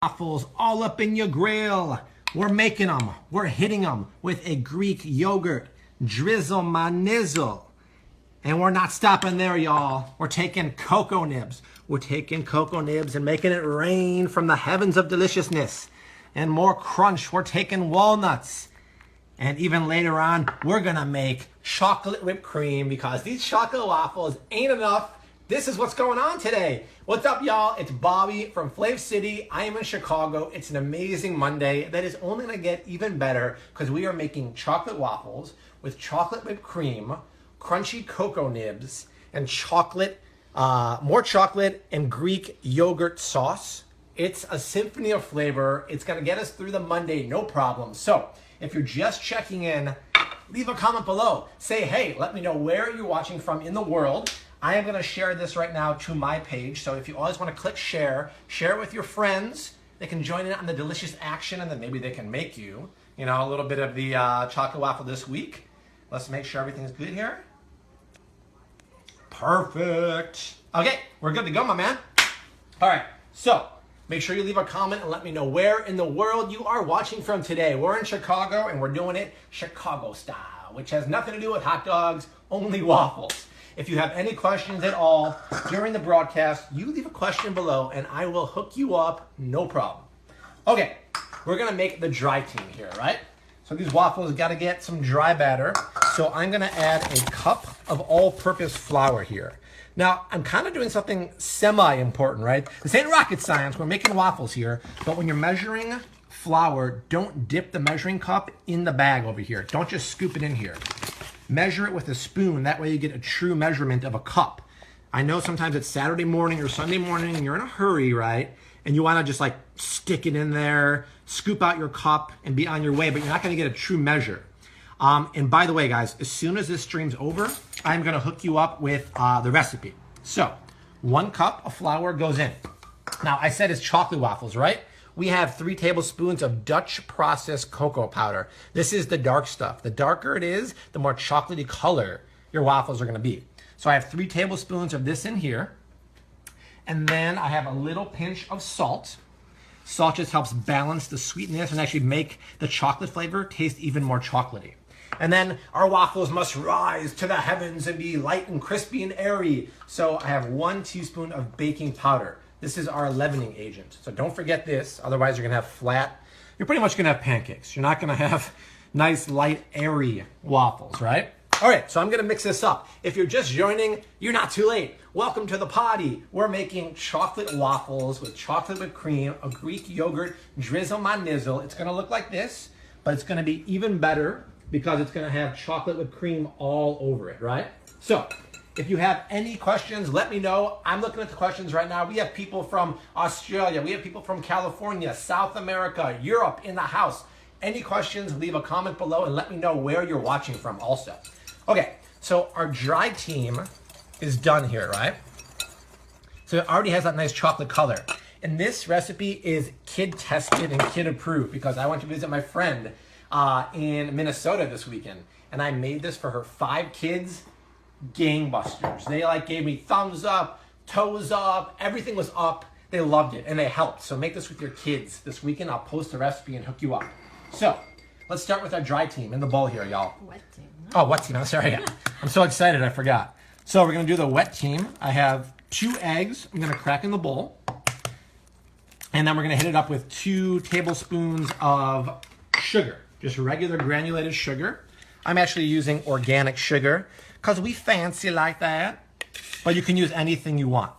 Waffles all up in your grill. We're making them. We're hitting them with a Greek yogurt, drizzle my nizzle. And we're not stopping there, y'all. We're taking cocoa nibs. We're taking cocoa nibs and making it rain from the heavens of deliciousness. And more crunch, we're taking walnuts. And even later on, we're gonna make chocolate whipped cream because these chocolate waffles ain't enough. This is what's going on today. What's up, y'all? It's Bobby from Flav City. I am in Chicago. It's an amazing Monday that is only gonna get even better because we are making chocolate waffles with chocolate whipped cream, crunchy cocoa nibs, and more chocolate and Greek yogurt sauce. It's a symphony of flavor. It's gonna get us through the Monday, no problem. So if you're just checking in, leave a comment below. Say, hey, let me know where you're watching from in the world. I am going to share this right now to my page. So if you always want to click share it with your friends. They can join in on the delicious action, and then maybe they can make you, a little bit of the chocolate waffle this week. Let's make sure everything's good here. Perfect. Okay, we're good to go, my man. All right, so make sure you leave a comment and let me know where in the world you are watching from today. We're in Chicago, and we're doing it Chicago style, which has nothing to do with hot dogs, only waffles. If you have any questions at all during the broadcast, you leave a question below and I will hook you up, no problem. Okay, we're gonna make the dry team here, right? So these waffles gotta get some dry batter. So I'm gonna add a cup of all-purpose flour here. Now, I'm kind of doing something semi-important, right? This ain't rocket science, we're making waffles here, but when you're measuring flour, don't dip the measuring cup in the bag over here. Don't just scoop it in here. Measure it with a spoon. That way you get a true measurement of a cup. I know sometimes it's Saturday morning or Sunday morning and you're in a hurry, right? And you want to just like stick it in there, scoop out your cup and be on your way, but you're not going to get a true measure. And by the way, guys, as soon as this stream's over, I'm going to hook you up with the recipe. So 1 cup of flour goes in. Now I said it's chocolate waffles, right? We have 3 tablespoons of Dutch processed cocoa powder. This is the dark stuff. The darker it is, the more chocolatey color your waffles are gonna be. So I have 3 tablespoons of this in here. And then I have a little pinch of salt. Salt just helps balance the sweetness and actually make the chocolate flavor taste even more chocolatey. And then our waffles must rise to the heavens and be light and crispy and airy. So I have 1 teaspoon of baking powder. This is our leavening agent. So don't forget this, otherwise you're gonna have you're pretty much gonna have pancakes. You're not gonna have nice, light, airy waffles, right? All right, so I'm gonna mix this up. If you're just joining, you're not too late. Welcome to the party. We're making chocolate waffles with chocolate whipped cream, a Greek yogurt, drizzle my nizzle. It's gonna look like this, but it's gonna be even better because it's gonna have chocolate whipped cream all over it, right? So, if you have any questions, let me know. I'm looking at the questions right now. We have people from Australia. We have people from California, South America, Europe in the house. Any questions, leave a comment below and let me know where you're watching from also. Okay, so our dry team is done here, right? So it already has that nice chocolate color. And this recipe is kid tested and kid approved because I went to visit my friend in Minnesota this weekend. And I made this for her 5 kids. Gangbusters. They gave me thumbs up, toes up, everything was up. They loved it and they helped. So make this with your kids this weekend. I'll post the recipe and hook you up. So let's start with our dry team in the bowl here, y'all. Wet team. Oh, wet team. I'm sorry. I'm so excited. I forgot. So we're going to do the wet team. I have 2 eggs. I'm going to crack in the bowl. And then we're going to hit it up with 2 tablespoons of sugar. Just regular granulated sugar. I'm actually using organic sugar because we fancy like that, but you can use anything you want.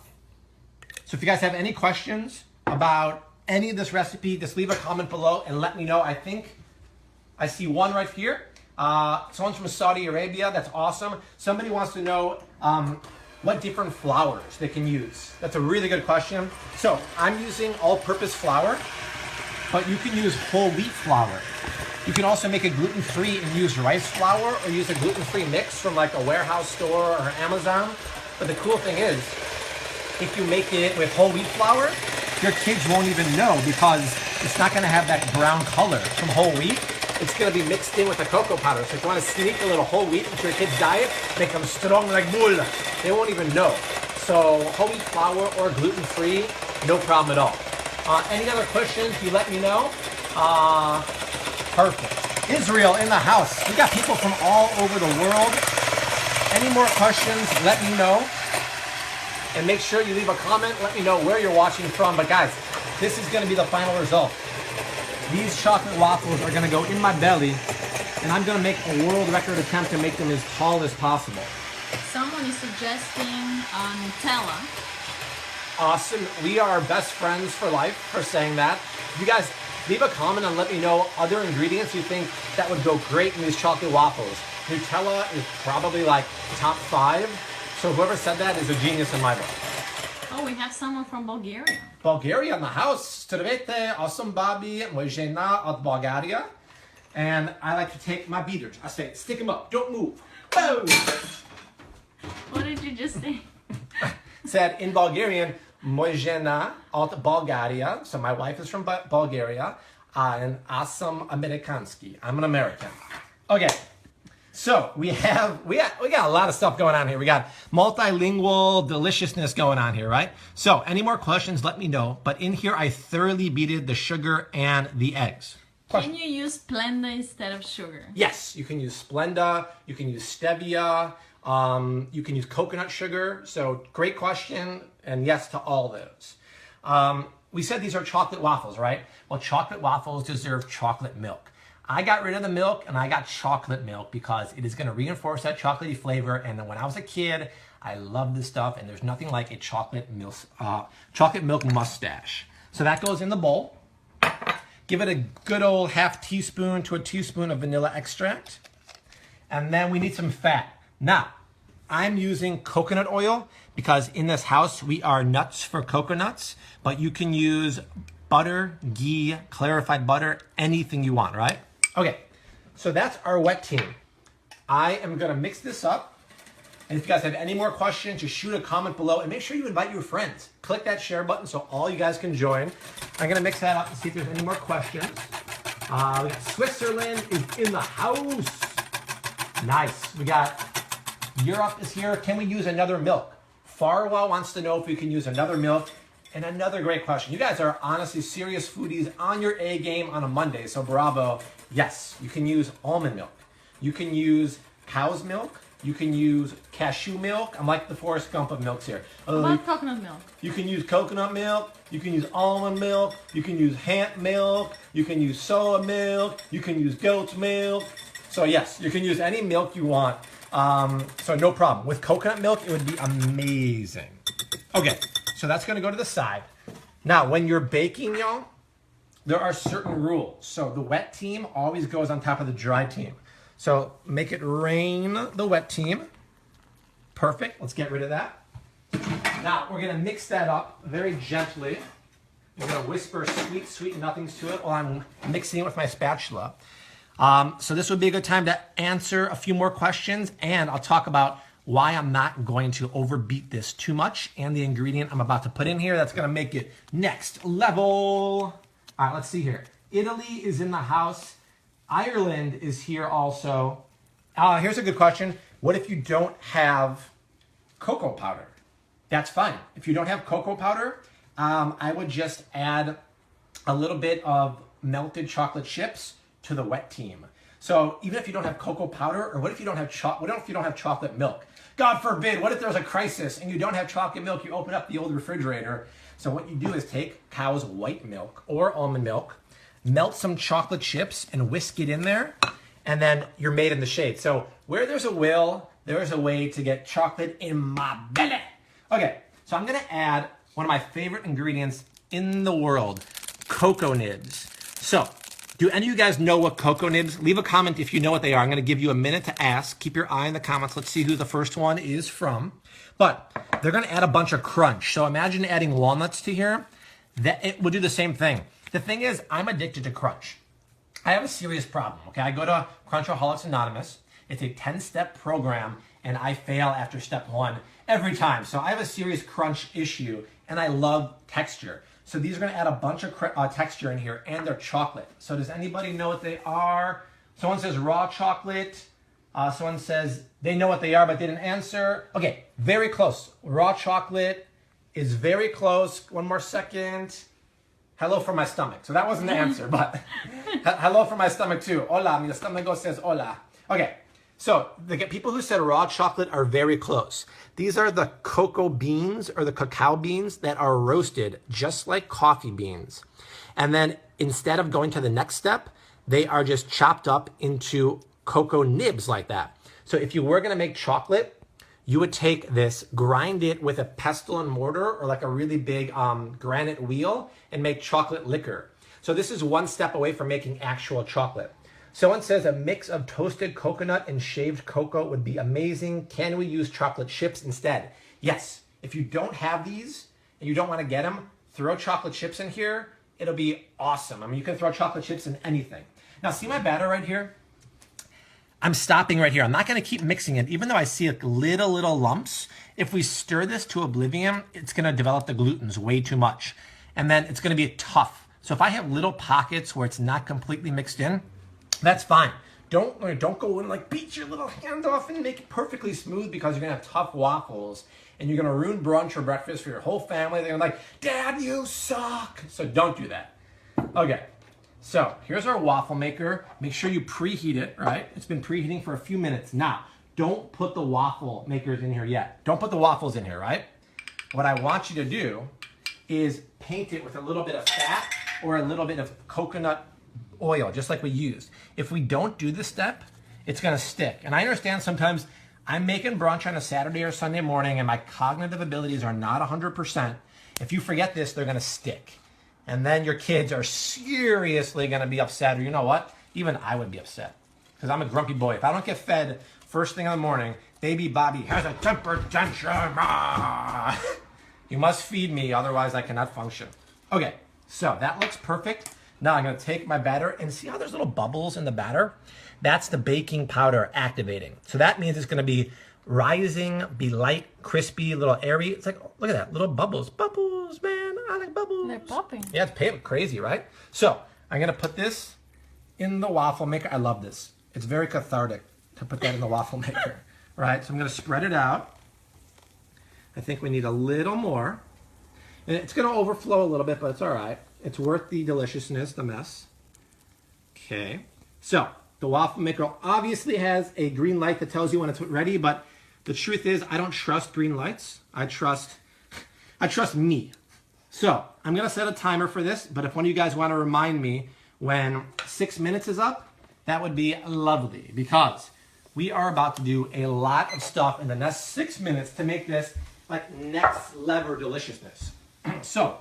So if you guys have any questions about any of this recipe, just leave a comment below and let me know. I think I see one right here. Someone's from Saudi Arabia. That's awesome. Somebody wants to know what different flours they can use. That's a really good question. So I'm using all-purpose flour, but you can use whole wheat flour. You can also make it gluten-free and use rice flour or use a gluten-free mix from like a warehouse store or Amazon. But the cool thing is, if you make it with whole wheat flour, your kids won't even know because it's not gonna have that brown color from whole wheat. It's gonna be mixed in with the cocoa powder. So if you wanna sneak a little whole wheat into your kid's diet, make them strong like bull. They won't even know. So whole wheat flour or gluten-free, no problem at all. Any other questions, you let me know. Perfect. Israel in the house. We got people from all over the world. Any more questions, let me know. And make sure you leave a comment. Let me know where you're watching from. But guys, this is going to be the final result. These chocolate waffles are going to go in my belly. And I'm going to make a world record attempt to make them as tall as possible. Someone is suggesting Nutella. Awesome. We are best friends for life for saying that. You guys, leave a comment and let me know other ingredients you think that would go great in these chocolate waffles. Nutella is probably like top 5. So whoever said that is a genius in my book. Oh, we have someone from Bulgaria. Bulgaria in the house. Здравейте, awesome Bobby, моя жена от Bulgaria. And I like to take my beaters. I say, stick them up, don't move. Boom! What did you just say? Said in Bulgarian, moja žena od Bulgaria. So my wife is from Bulgaria. And awesome Amerikanski. I'm an American. Okay. So we got a lot of stuff going on here. We got multilingual deliciousness going on here, right? So any more questions, let me know. But in here, I thoroughly beated the sugar and the eggs. Can you use Splenda instead of sugar? Yes, you can use Splenda. You can use stevia. You can use coconut sugar. So great question. And yes to all those. We said these are chocolate waffles, right? Well, chocolate waffles deserve chocolate milk. I got rid of the milk and I got chocolate milk because it is going to reinforce that chocolatey flavor. And when I was a kid, I loved this stuff. And there's nothing like a chocolate milk mustache. So that goes in the bowl. Give it a good old half teaspoon to a teaspoon of vanilla extract. And then we need some fat. Now, I'm using coconut oil because in this house we are nuts for coconuts. But you can use butter, ghee, clarified butter, anything you want, right? Okay, so that's our wet team. I am gonna mix this up. And if you guys have any more questions, just shoot a comment below and make sure you invite your friends. Click that share button so all you guys can join. I'm gonna mix that up and see if there's any more questions. We got Switzerland is in the house. Nice. We got Europe is here. Can we use another milk? Farwa wants to know if we can use another milk. And another great question. You guys are honestly serious foodies on your A game on a Monday, so bravo. Yes, you can use almond milk. You can use cow's milk. You can use cashew milk. I'm like the Forrest Gump of milks here. What about coconut milk? You can use coconut milk. You can use almond milk. You can use hemp milk. You can use soya milk. You can use goat's milk. So yes, you can use any milk you want. So no problem. With coconut milk, it would be amazing. Okay, so that's gonna go to the side. Now, when you're baking, y'all, there are certain rules. So the wet team always goes on top of the dry team. So make it rain the wet team. Perfect, let's get rid of that. Now, we're gonna mix that up very gently. I'm gonna whisper sweet, sweet nothings to it while I'm mixing it with my spatula. So this would be a good time to answer a few more questions, and I'll talk about why I'm not going to overbeat this too much and the ingredient I'm about to put in here that's gonna make it next level. All right, let's see here. Italy is in the house. Ireland is here also. Here's a good question. What if you don't have cocoa powder? That's fine. If you don't have cocoa powder, I would just add a little bit of melted chocolate chips to the wet team. So even if you don't have cocoa powder, or what if you don't have chocolate milk? God forbid, what if there's a crisis and you don't have chocolate milk? You open up the old refrigerator. So what you do is take cow's white milk or almond milk, melt some chocolate chips and whisk it in there, and then you're made in the shade. So where there's a will, there's a way to get chocolate in my belly. Okay, so I'm gonna add one of my favorite ingredients in the world, cocoa nibs. So, do any of you guys know what cocoa nibs? Leave a comment if you know what they are. I'm gonna give you a minute to ask. Keep your eye in the comments. Let's see who the first one is from. But they're gonna add a bunch of crunch. So imagine adding walnuts to here. That it will do the same thing. The thing is, I'm addicted to crunch. I have a serious problem, okay? I go to Crunchaholics Anonymous. It's a 10-step program, and I fail after step 1 every time. So I have a serious crunch issue, and I love texture. So these are gonna add a bunch of texture in here, and they're chocolate. So does anybody know what they are? Someone says raw chocolate. Someone says they know what they are, but didn't answer. Okay, very close. Raw chocolate is very close. One more second. hello from my stomach. So that wasn't the answer, but hello from my stomach too. Hola, mi estómago says hola. Okay, so the people who said raw chocolate are very close. These are the cocoa beans or the cacao beans that are roasted just like coffee beans. And then instead of going to the next step, they are just chopped up into cocoa nibs like that. So if you were gonna make chocolate, you would take this, grind it with a pestle and mortar or like a really big granite wheel and make chocolate liquor. So this is one step away from making actual chocolate. Someone says a mix of toasted coconut and shaved cocoa would be amazing. Can we use chocolate chips instead? Yes. If you don't have these and you don't want to get them, throw chocolate chips in here. It'll be awesome. I mean, you can throw chocolate chips in anything. Now, see my batter right here? I'm stopping right here. I'm not going to keep mixing it, even though I see like little lumps. If we stir this to oblivion, it's going to develop the glutens way too much. And then it's going to be tough. So if I have little pockets where it's not completely mixed in, that's fine. Don't go and like beat your little hand off and make it perfectly smooth because you're going to have tough waffles and you're going to ruin brunch or breakfast for your whole family. They're like, Dad, you suck. So don't do that. Okay. So here's our waffle maker. Make sure you preheat it, right? It's been preheating for a few minutes. Now, don't put the waffle makers in here yet. Don't put the waffles in here, right? What I want you to do is paint it with a little bit of fat or a little bit of coconut oil, just like we used. If we don't do this step, it's gonna stick. And I understand sometimes I'm making brunch on a Saturday or Sunday morning and my cognitive abilities are not 100%. If you forget this, they're gonna stick. And then your kids are seriously going to be upset. Or you know what? Even I would be upset. Because I'm a grumpy boy. If I don't get fed first thing in the morning, baby Bobby has a temper tantrum. You must feed me, otherwise I cannot function. Okay, so that looks perfect. Now I'm going to take my batter and see how there's little bubbles in the batter? That's the baking powder activating. So that means it's going to be rising, be light, crispy, little airy. It's like, look at that, little bubbles. Bubbles, man, I like bubbles. They're popping. Yeah, it's crazy, right? So I'm gonna put this in the waffle maker. I love this. It's very cathartic to put that in the waffle maker, right? So I'm gonna spread it out. I think we need a little more. And it's gonna overflow a little bit, but it's all right. It's worth the deliciousness, the mess. Okay, so the waffle maker obviously has a green light that tells you when it's ready, but the truth is I don't trust green lights. I trust me. So I'm gonna set a timer for this, but if one of you guys wanna remind me when 6 minutes is up, that would be lovely because we are about to do a lot of stuff in the next 6 minutes to make this like next level deliciousness. So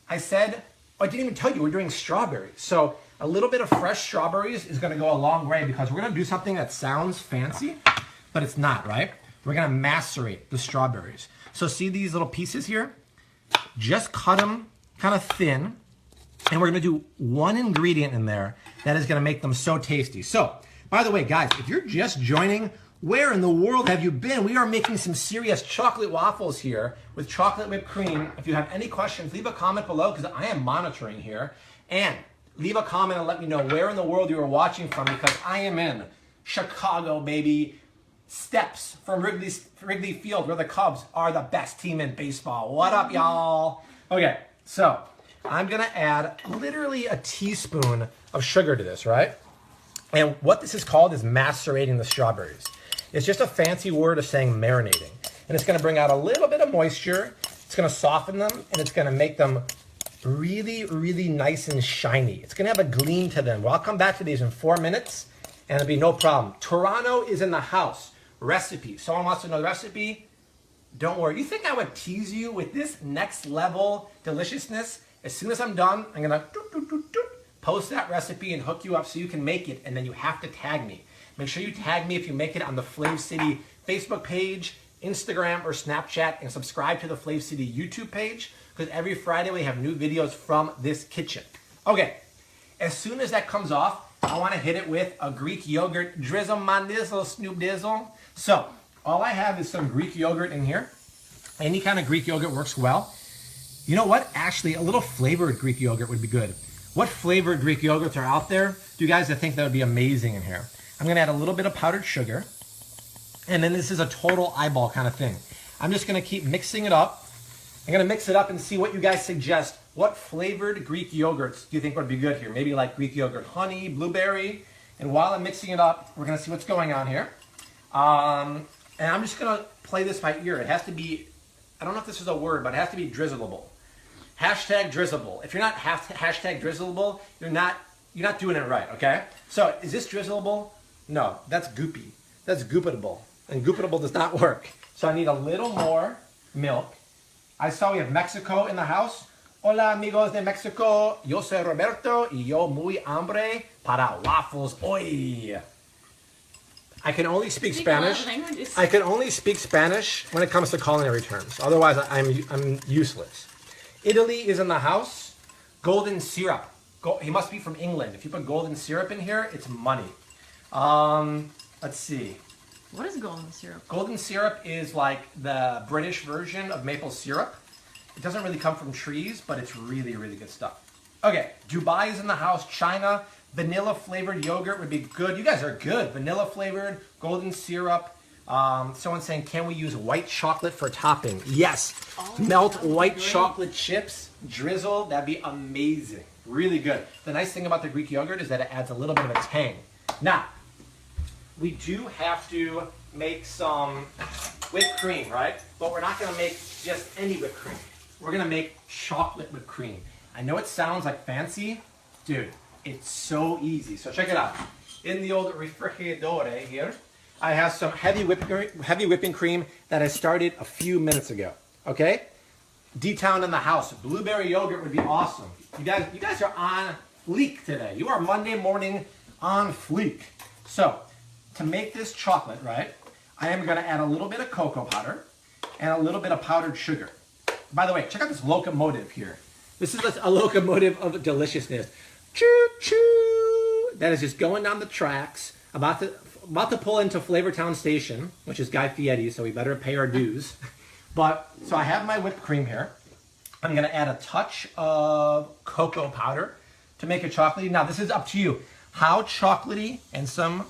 I said, I didn't even tell you we're doing strawberries. So a little bit of fresh strawberries is gonna go a long way because we're gonna do something that sounds fancy, but it's not, right? We're gonna macerate the strawberries. So see these little pieces here? Just cut them kind of thin, and we're gonna do one ingredient in there that is gonna make them so tasty. So, by the way, guys, if you're just joining, where in the world have you been? We are making some serious chocolate waffles here with chocolate whipped cream. If you have any questions, leave a comment below because I am monitoring here. And leave a comment and let me know where in the world you are watching from because I am in Chicago, baby. Steps from Wrigley Field where the Cubs are the best team in baseball. What up, y'all? Okay, so I'm gonna add literally a teaspoon of sugar to this, right? And what this is called is macerating the strawberries. It's just a fancy word of saying marinating. And it's gonna bring out a little bit of moisture. It's gonna soften them and it's gonna make them really nice and shiny. It's gonna have a gleam to them. Well, I'll come back to these in 4 minutes and it'll be no problem. Toronto is in the house. Recipe. Someone wants to know the recipe? Don't worry. You think I would tease you with this next level deliciousness? As soon as I'm done, I'm gonna post that recipe and hook you up so you can make it, and then you have to tag me. Make sure you tag me if you make it on the Flave City Facebook page, Instagram, or Snapchat, and subscribe to the Flave City YouTube page because every Friday we have new videos from this kitchen. Okay, as soon as that comes off, I want to hit it with a Greek yogurt drizzle, my dizzle, Snoop Dizzle. So, all I have is some Greek yogurt in here. Any kind of Greek yogurt works well. You know what? Actually, a little flavored Greek yogurt would be good. What flavored Greek yogurts are out there? Do you guys think that would be amazing in here? I'm going to add a little bit of powdered sugar. And then this is a total eyeball kind of thing. I'm just going to keep mixing it up I'm gonna mix it up and see what you guys suggest. What flavored Greek yogurts do you think would be good here? Maybe like Greek yogurt honey, blueberry. And while I'm mixing it up, we're gonna see what's going on here. And I'm just gonna play this by ear. It has to be, I don't know if this is a word, but it has to be drizzleable. Hashtag drizzleable. If you're not hashtag drizzleable, you're not doing it right, okay? So is this drizzleable? No, that's goopy. That's goopitable. And goopitable does not work. So I need a little more milk. I saw we have Mexico in the house. Hola amigos de Mexico. Yo soy Roberto y yo muy hambre para waffles hoy. I can only speak Spanish. I can only speak Spanish when it comes to culinary terms. Otherwise, I'm useless. Italy is in the house. Golden syrup. He must be from England. If you put golden syrup in here, it's money. Let's see. What is golden syrup? Golden syrup is like the British version of maple syrup. It doesn't really come from trees, but it's really, really good stuff. Okay, Dubai is in the house. China, vanilla flavored yogurt would be good. You guys are good. Vanilla flavored, golden syrup. Someone's saying, can we use white chocolate for topping? Yes. Melt white chocolate chips, drizzle. That'd be amazing. Really good. The nice thing about the Greek yogurt is that it adds a little bit of a tang. Now, we do have to make some whipped cream, right? But we're not going to make just any whipped cream. We're going to make chocolate whipped cream. I know it sounds like fancy. Dude, it's so easy. So check it out. In the old refrigerador here, I have some heavy whipping cream that I started a few minutes ago. Okay? D-Town in the house. Blueberry yogurt would be awesome. You guys are on fleek today. You are Monday morning on fleek. So, to make this chocolate, right, I am going to add a little bit of cocoa powder and a little bit of powdered sugar. By the way, check out this locomotive here. This is a locomotive of deliciousness. Choo-choo! That is just going down the tracks, about to pull into Flavortown Station, which is Guy Fieri, so we better pay our dues. So I have my whipped cream here. I'm going to add a touch of cocoa powder to make it chocolatey. Now, this is up to you. How chocolatey, and some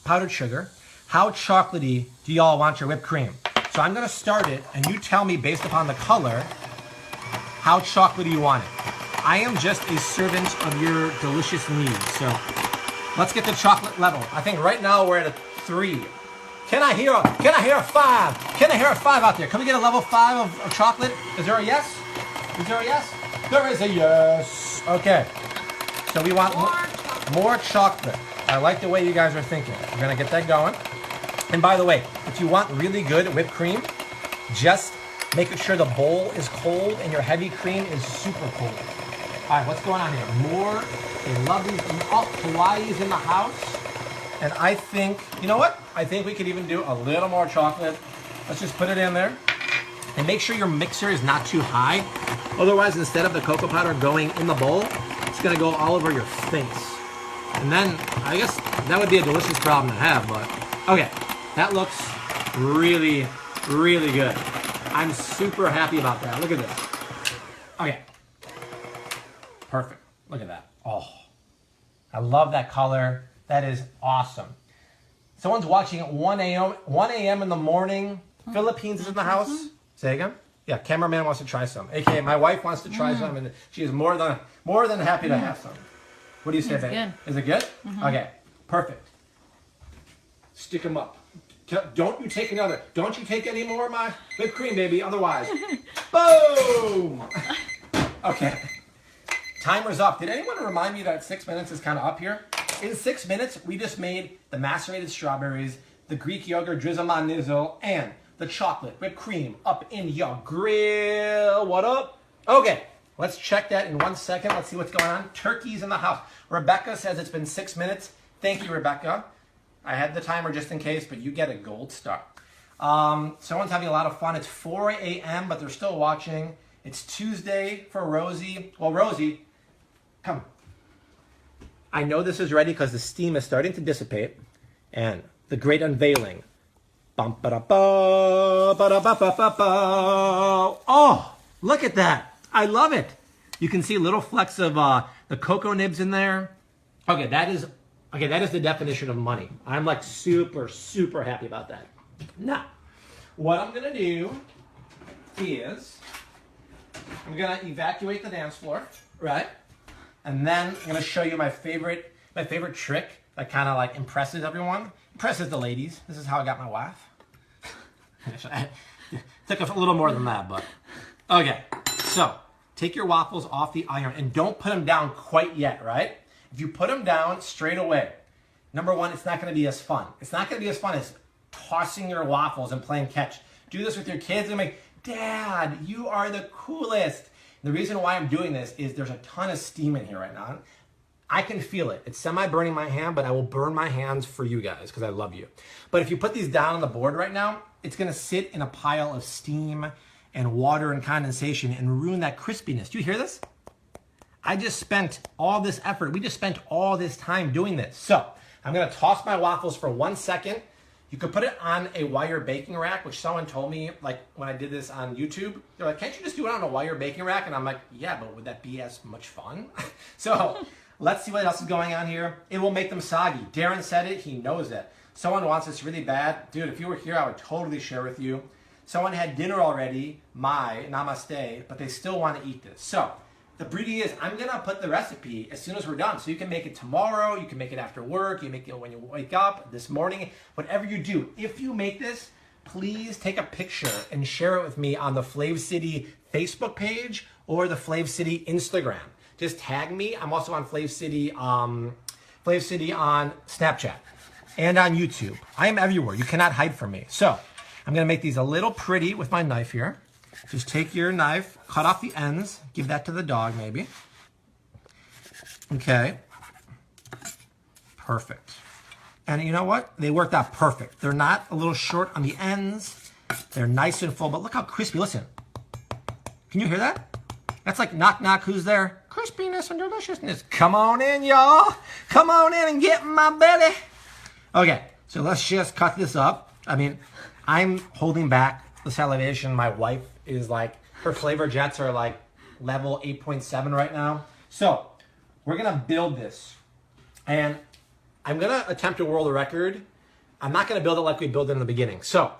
powdered sugar, how chocolatey do y'all want your whipped cream? So I'm going to start it, and you tell me based upon the color how chocolatey you want it. I am just a servant of your delicious needs. So let's get the chocolate level. I think right now we're at a 3. Can I hear a 5? Can I hear a 5 out there? Can we get a level 5 of chocolate? Is there a yes? Is there a yes? There is a yes. Okay. So we want more chocolate. I like the way you guys are thinking. We're going to get that going. And by the way, if you want really good whipped cream, just make sure the bowl is cold and your heavy cream is super cold. All right, what's going on here? More. They love these. Oh, Hawaii's in the house. And I think, you know what? I think we could even do a little more chocolate. Let's just put it in there. And make sure your mixer is not too high. Otherwise, instead of the cocoa powder going in the bowl, it's going to go all over your face. And then, I guess that would be a delicious problem to have, but okay. That looks really, really good. I'm super happy about that. Look at this. Okay. Perfect. Look at that. Oh, I love that color. That is awesome. Someone's watching at 1 a.m. in the morning. Philippines is in the house. Say again? Yeah, cameraman wants to try some. AKA, my wife wants to try some, and she is more than happy to have some. What do you say, babe? Good. Is it good? Okay, perfect. Stick them up. Don't you take any more of my whipped cream, baby, otherwise. Boom! Okay. Timer's up. Did anyone remind me that 6 minutes is kind of up here? In 6 minutes, we just made the macerated strawberries, the Greek yogurt drizzle on nizzle, and the chocolate whipped cream up in your grill. What up? Okay, let's check that in 1 second. Let's see what's going on. Turkey's in the house. Rebecca says it's been 6 minutes. Thank you, Rebecca. I had the timer just in case, but you get a gold star. Someone's having a lot of fun. It's 4 a.m., but they're still watching. It's Tuesday for Rosie. Well, Rosie, come. I know this is ready because the steam is starting to dissipate. And the great unveiling. Oh, look at that. I love it. You can see little flecks of the cocoa nibs in there. Okay, that is the definition of money. I'm like super, super happy about that. Now, what I'm going to do is I'm gonna evacuate the dance floor, right? And then I'm gonna show you my favorite trick that kind of like impresses everyone. Impresses the ladies. This is how I got my wife. Took a little more than that, but okay. So take your waffles off the iron and don't put them down quite yet, right? If you put them down straight away, number one, it's not going to be as fun. It's not going to be as fun as tossing your waffles and playing catch. Do this with your kids and like, Dad, you are the coolest. And the reason why I'm doing this is there's a ton of steam in here right now. I can feel it. It's semi-burning my hand, but I will burn my hands for you guys because I love you. But if you put these down on the board right now, it's going to sit in a pile of steam and water and condensation and ruin that crispiness. Do you hear this? I just spent all this effort. We just spent all this time doing this. So I'm going to toss my waffles for 1 second. You could put it on a wire baking rack, which someone told me, like when I did this on YouTube, they're like, can't you just do it on a wire baking rack? And I'm like, yeah, but would that be as much fun? So let's see what else is going on here. It will make them soggy. Darren said it. He knows it. Someone wants this really bad. Dude, if you were here, I would totally share with you. Someone had dinner already, my namaste, but they still want to eat this. So the beauty is I'm going to put the recipe as soon as we're done. So you can make it tomorrow. You can make it after work. You make it when you wake up, this morning, whatever you do. If you make this, please take a picture and share it with me on the Flav City Facebook page or the Flav City Instagram. Just tag me. I'm also on Flav City on Snapchat and on YouTube. I am everywhere. You cannot hide from me. So I'm going to make these a little pretty with my knife here. Just take your knife, cut off the ends, give that to the dog maybe. Okay. Perfect. And you know what? They worked out perfect. They're not a little short on the ends. They're nice and full, but look how crispy. Listen. Can you hear that? That's like knock knock, who's there? Crispiness and deliciousness. Come on in, y'all. Come on in and get in my belly. Okay, so let's just cut this up. I mean, I'm holding back the salivation. My wife is like, her flavor jets are like level 8.7 right now. So we're gonna build this. And I'm gonna attempt a world record. I'm not gonna build it like we built it in the beginning. So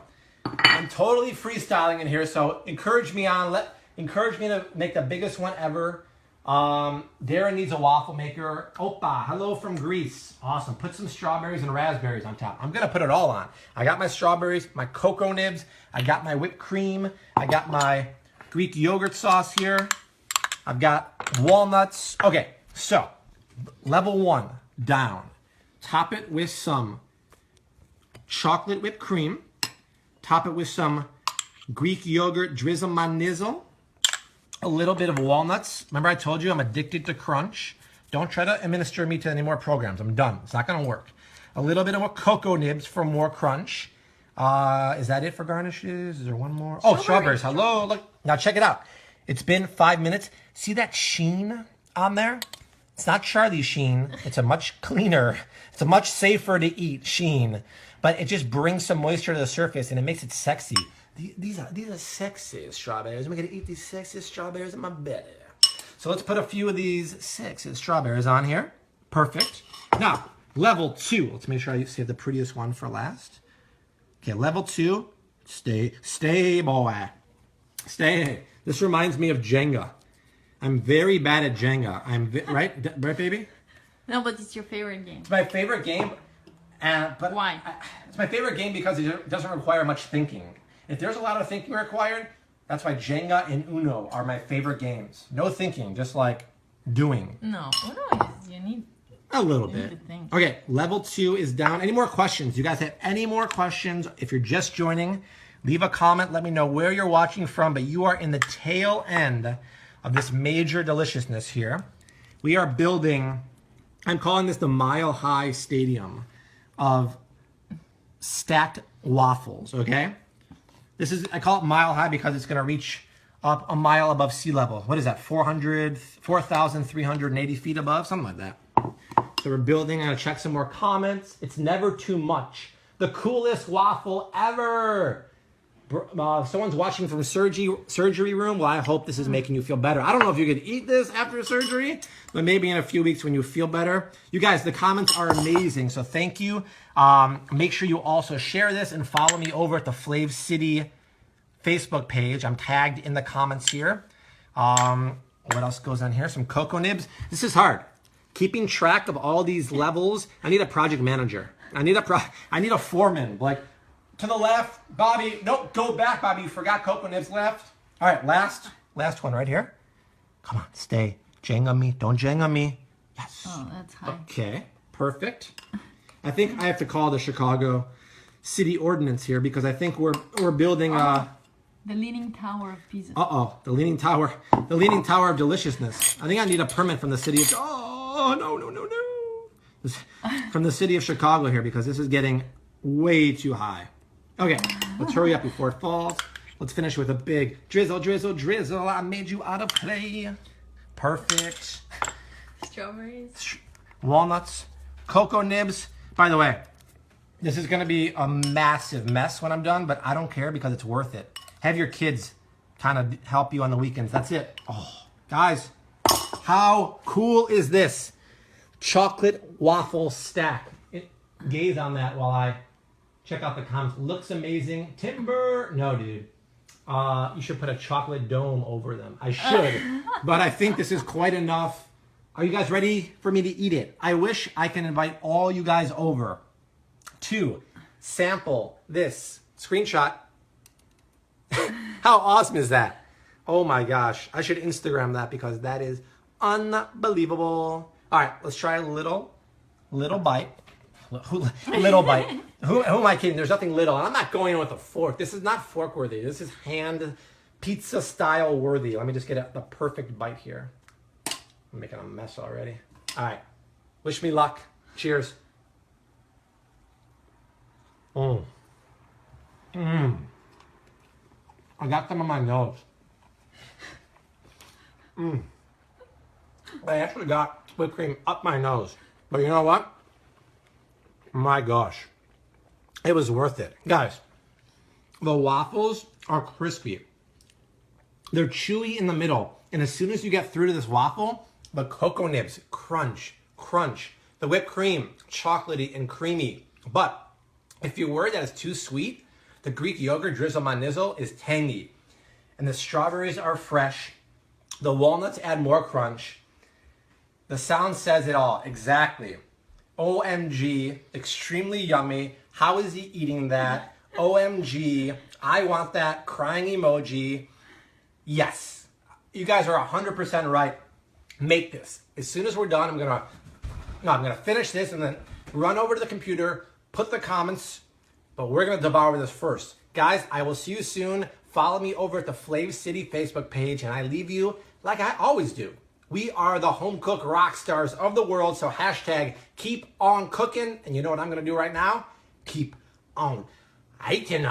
I'm totally freestyling in here. So encourage me to make the biggest one ever. Darren needs a waffle maker. Opa, hello from Greece. Awesome. Put some strawberries and raspberries on top. I'm going to put it all on. I got my strawberries, my cocoa nibs. I got my whipped cream. I got my Greek yogurt sauce here. I've got walnuts. Okay, so level 1, down. Top it with some chocolate whipped cream. Top it with some Greek yogurt drizzle my nizzle. A little bit of walnuts. Remember I told you I'm addicted to crunch. Don't try to administer me to any more programs. I'm done. It's not going to work. A little bit of a cocoa nibs for more crunch. Is that it for garnishes? Is there one more? Oh, strawberries. Hello. Look. Now check it out. It's been 5 minutes. See that sheen on there? It's not Charlie sheen. It's a much cleaner, it's a much safer to eat sheen. But it just brings some moisture to the surface and it makes it sexy. These are sexy strawberries. I'm going to eat these sexy strawberries in my belly. So let's put a few of these sexy strawberries on here. Perfect. Now, level 2. Let's make sure I save the prettiest one for last. Okay, level 2. Stay, boy. Stay. This reminds me of Jenga. I'm very bad at Jenga. Right, baby? No, but it's your favorite game. It's my favorite game. But why? It's my favorite game because it doesn't require much thinking. If there's a lot of thinking required, that's why Jenga and Uno are my favorite games. No thinking, just like doing. No, Uno is, you need a little bit. Okay, level 2 is down. Any more questions? You guys have any more questions? If you're just joining, leave a comment. Let me know where you're watching from, but you are in the tail end of this major deliciousness here. We are building, I'm calling this the Mile High Stadium of stacked waffles, okay? This is, I call it mile high because it's going to reach up a mile above sea level. What is that? 4,380 feet above? Something like that. So we're building. I'm going to check some more comments. It's never too much. The coolest waffle ever. Someone's watching from surgery room. Well, I hope this is making you feel better. I don't know if you could eat this after surgery, but maybe in a few weeks when you feel better. You guys, the comments are amazing, so thank you. Make sure you also share this and follow me over at the Flav City Facebook page. I'm tagged in the comments here. What else goes on here? Some cocoa nibs. This is hard. Keeping track of all these levels. I need a project manager. I need a foreman. Like, to the left, Bobby. Nope, go back, Bobby. You forgot cocoa nibs left. All right, last one right here. Come on, stay. Jang on me. Don't jang on me. Yes. Oh, that's high. Okay, perfect. I think I have to call the Chicago City Ordinance here because I think we're building the Leaning Tower of Pisa. the Leaning Tower of Deliciousness. I think I need a permit from the city of from the city of Chicago here because this is getting way too high. Okay, let's hurry up before it falls. Let's finish with a big drizzle, drizzle, drizzle. I made you out of clay. Perfect. Strawberries. Walnuts, cocoa nibs. By the way, this is going to be a massive mess when I'm done, but I don't care because it's worth it. Have your kids kind of help you on the weekends. That's it. Oh, guys, how cool is this? Chocolate waffle stack. Gaze on that while I check out the comments. Looks amazing. Timber. No, dude. You should put a chocolate dome over them. I should, but I think this is quite enough. Are you guys ready for me to eat it? I wish I can invite all you guys over to sample this. Screenshot. How awesome is that? Oh my gosh. I should Instagram that because that is unbelievable. All right, let's try a little bite. Little bite. Who am I kidding? There's nothing little. I'm not going in with a fork. This is not fork worthy. This is hand pizza style worthy. Let me just get the perfect bite here. I'm making a mess already. All right. Wish me luck. Cheers. I got them on my nose. I actually got whipped cream up my nose. But you know what? My gosh. It was worth it. Guys, the waffles are crispy. They're chewy in the middle. And as soon as you get through to this waffle, the cocoa nibs, crunch, crunch. The whipped cream, chocolatey and creamy. But if you're worried that it's too sweet, the Greek yogurt drizzle my nizzle is tangy. And the strawberries are fresh. The walnuts add more crunch. The sound says it all. Exactly. OMG, extremely yummy. How is he eating that? OMG, I want that crying emoji. Yes, you guys are 100% right. Make this. As soon as we're done, I'm gonna finish this and then run over to the computer, put the comments, but we're gonna devour this first. Guys, I will see you soon. Follow me over at the Flav City Facebook page, and I leave you like I always do. We are the home cook rock stars of the world, so hashtag keep on cooking. And you know what I'm going to do right now? Keep on eating.